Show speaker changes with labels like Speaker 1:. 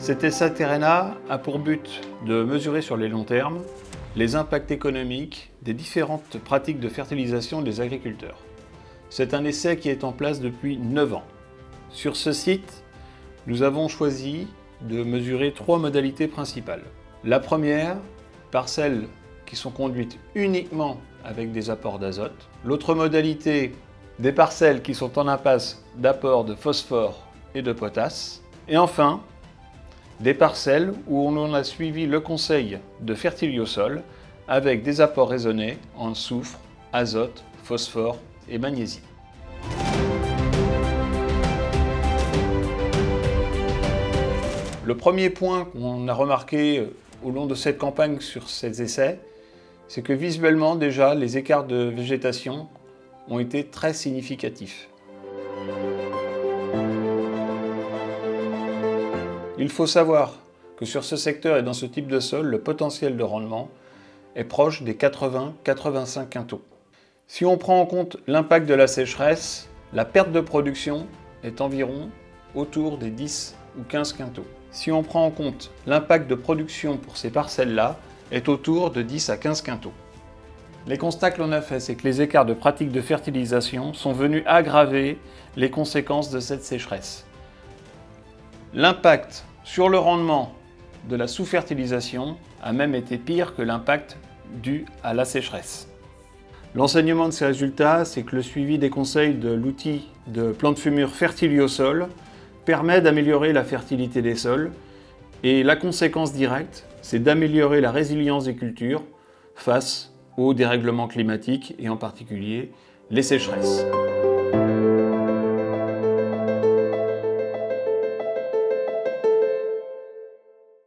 Speaker 1: Cet essai Terrena a pour but de mesurer sur les longs termes les impacts économiques des différentes pratiques de fertilisation des agriculteurs. C'est un essai qui est en place depuis 9 ans. Sur ce site, nous avons choisi de mesurer 3 modalités principales. La première, parcelles qui sont conduites uniquement avec des apports d'azote. L'autre modalité, des parcelles qui sont en impasse d'apport de phosphore et de potasse. Et enfin, des parcelles où on a suivi le conseil de Fertiliosol avec des apports raisonnés en soufre, azote, phosphore et magnésie. Le premier point qu'on a remarqué au long de cette campagne sur ces essais, c'est que visuellement déjà les écarts de végétation ont été très significatifs. Il faut savoir que sur ce secteur et dans ce type de sol, le potentiel de rendement est proche des 80-85 quintaux. Si on prend en compte l'impact de la sécheresse, la perte de production est environ autour des 10 ou 15 quintaux. Si on prend en compte l'impact de production pour ces parcelles-là, est autour de 10 à 15 quintaux. Les constats que l'on a faits, c'est que les écarts de pratique de fertilisation sont venus aggraver les conséquences de cette sécheresse. L'impact sur le rendement de la sous-fertilisation a même été pire que l'impact dû à la sécheresse. L'enseignement de ces résultats, c'est que le suivi des conseils de l'outil de plante fumure Fertiliosol permet d'améliorer la fertilité des sols et la conséquence directe, c'est d'améliorer la résilience des cultures face aux dérèglements climatiques et en particulier les sécheresses.